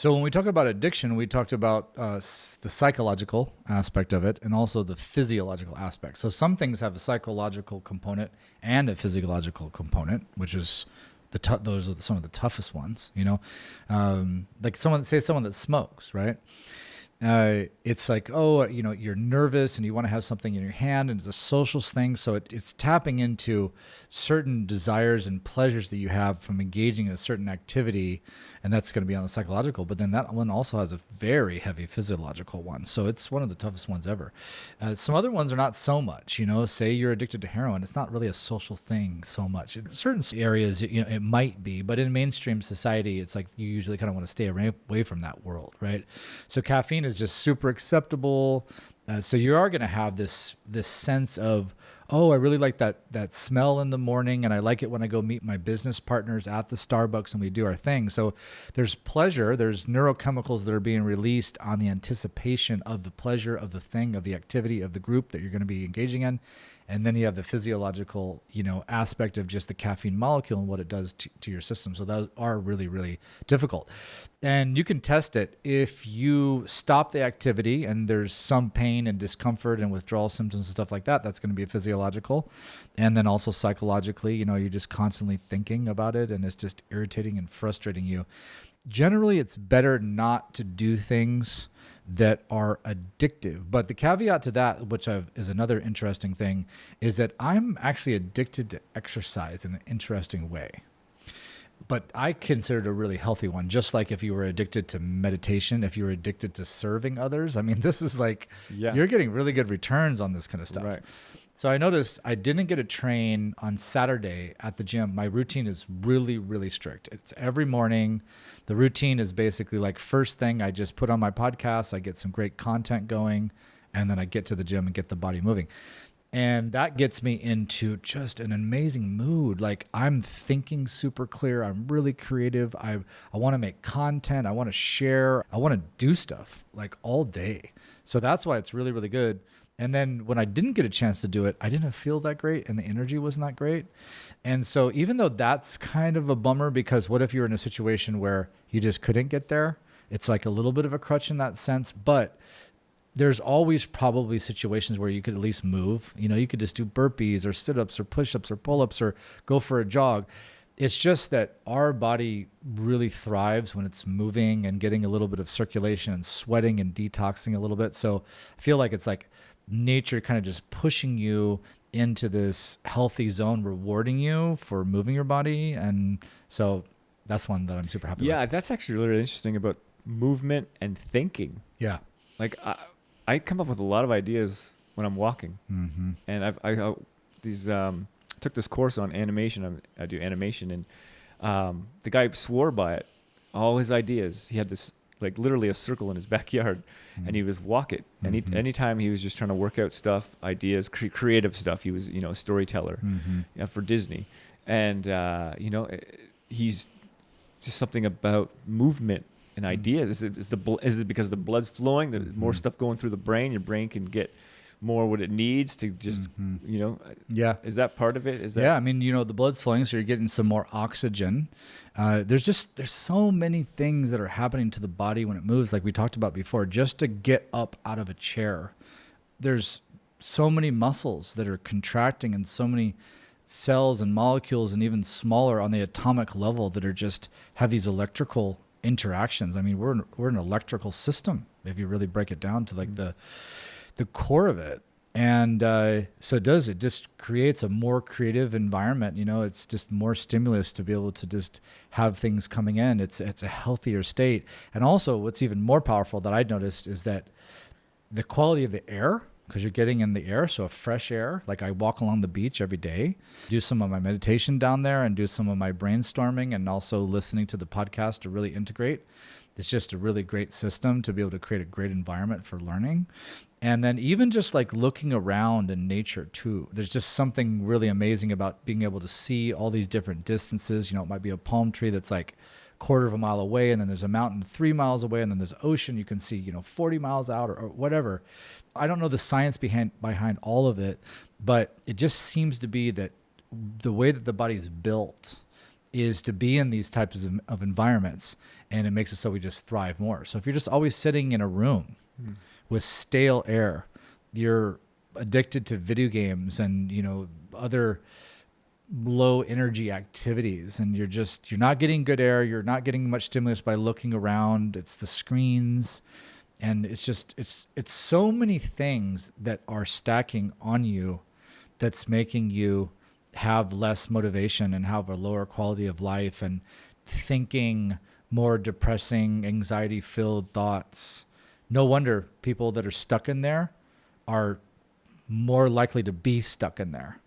So when we talk about addiction, we talked about the psychological aspect of it and also the physiological aspect. So some things have a psychological component and a physiological component, which is those are some of the toughest ones, like someone that smokes, right? It's like, oh, you're nervous and you want to have something in your hand, and it's a social thing. So it's tapping into certain desires and pleasures that you have from engaging in a certain activity. And that's going to be on the psychological. But then that one also has a very heavy physiological one. So it's one of the toughest ones ever. Some other ones are not so much, say you're addicted to heroin. It's not really a social thing so much. In certain areas, it might be, but in mainstream society, it's like you usually kind of want to stay away from that world, right? So caffeine is just super acceptable. So you are going to have this sense of, oh, I really like that smell in the morning, and I like it when I go meet my business partners at the Starbucks and we do our thing. So there's pleasure, there's neurochemicals that are being released on the anticipation of the pleasure of the thing, of the activity, of the group that you're going to be engaging in. And then you have the physiological, aspect of just the caffeine molecule and what it does to your system. So those are really, really difficult. And you can test it if you stop the activity and there's some pain and discomfort and withdrawal symptoms and stuff like that. That's going to be physiological. And then also psychologically, you're just constantly thinking about it and it's just irritating and frustrating you. Generally, it's better not to do things that are addictive. But the caveat to that, which is another interesting thing, is that I'm actually addicted to exercise in an interesting way. But I consider it a really healthy one, just like if you were addicted to meditation, if you were addicted to serving others. I mean, this is like, you're getting really good returns on this kind of stuff. Right. So I noticed I didn't get a train on Saturday at the gym. My routine is really, really strict. It's every morning. The routine is basically like first thing, I just put on my podcast, I get some great content going, and then I get to the gym and get the body moving. And that gets me into just an amazing mood. Like I'm thinking super clear. I'm really creative. I want to make content. I want to share. I want to do stuff like all day. So that's why it's really, really good. And then when I didn't get a chance to do it, I didn't feel that great and the energy wasn't that great. And so even though that's kind of a bummer, because what if you're in a situation where you just couldn't get there? It's like a little bit of a crutch in that sense, but there's always probably situations where you could at least move. You could just do burpees or sit-ups or push-ups or pull-ups or go for a jog. It's just that our body really thrives when it's moving and getting a little bit of circulation and sweating and detoxing a little bit. So I feel like it's like nature kind of just pushing you into this healthy zone, rewarding you for moving your body. And so that's one that I'm super happy with. Yeah, that's actually really interesting about movement and thinking. Yeah. Like I come up with a lot of ideas when I'm walking. Mm-hmm. And I took this course on animation. I do animation, and the guy swore by it. All his ideas. He had this like literally a circle in his backyard, and he was walk it. And anytime he was just trying to work out stuff, ideas, creative stuff. He was a storyteller for Disney, and he's just something about movement and ideas. Is it because the blood's flowing? There's more stuff going through the brain. Your brain can get more what it needs to just, Yeah. Is that part of it? Yeah. I mean, the blood's flowing, so you're getting some more oxygen. There's so many things that are happening to the body when it moves, like we talked about before. Just to get up out of a chair, there's so many muscles that are contracting and so many cells and molecules and even smaller on the atomic level that are just have these electrical interactions. I mean, we're an electrical system if you really break it down to like the core of it. And so it just creates a more creative environment. It's just more stimulus to be able to just have things coming in. It's a healthier state. And also what's even more powerful that I noticed is that the quality of the air, because you're getting in the air, so fresh air. Like I walk along the beach every day, do some of my meditation down there and do some of my brainstorming and also listening to the podcast to really integrate. It's just a really great system to be able to create a great environment for learning. And then even just like looking around in nature too, there's just something really amazing about being able to see all these different distances. It might be a palm tree that's like a quarter of a mile away, and then there's a mountain 3 miles away, and then there's ocean you can see 40 miles out or whatever. I don't know the science behind all of it, but it just seems to be that the way that the body's built is to be in these types of environments, and it makes it so we just thrive more. So if you're just always sitting in a room with stale air, you're addicted to video games and, you know, other low energy activities, and you're not getting good air. You're not getting much stimulus by looking around. It's the screens, and it's so many things that are stacking on you that's making you have less motivation and have a lower quality of life and thinking more depressing, anxiety-filled thoughts. No wonder people that are stuck in there are more likely to be stuck in there.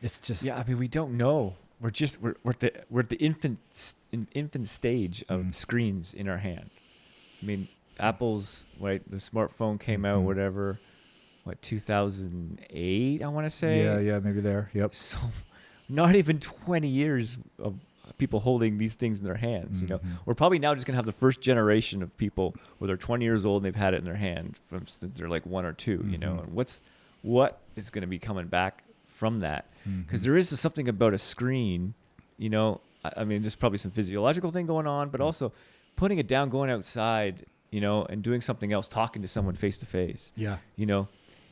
It's just, Yeah, I mean, we don't know. We're at the infant stage of screens in our hand. I mean, Apple's, right, the smartphone came out, whatever, 2008, I want to say. yeah, maybe there. Yep. So not even 20 years of people holding these things in their hands. You know, we're probably now just going to have the first generation of people where they're 20 years old and they've had it in their hand from since they're like 1 or 2, you know, and what is going to be coming back from that? Because there is something about a screen, you know, I mean, there's probably some physiological thing going on, but also putting it down, going outside, you know, and doing something else, talking to someone face to face. Yeah. You know,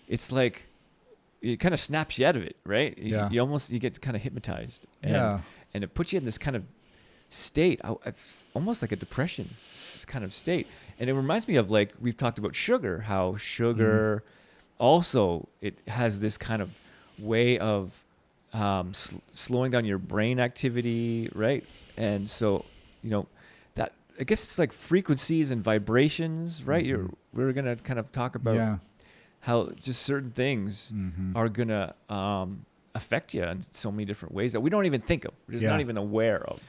it's like, it kind of snaps you out of it, right? You get kind of hypnotized. And it puts you in this kind of state. It's almost like a depression, this kind of state. And it reminds me of, like, we've talked about sugar, how sugar also, it has this kind of way of slowing down your brain activity, right? And so, you know, that, I guess it's like frequencies and vibrations, right? We're going to kind of talk about how just certain things are going to affect you in so many different ways that we don't even think of. We're just not even aware of.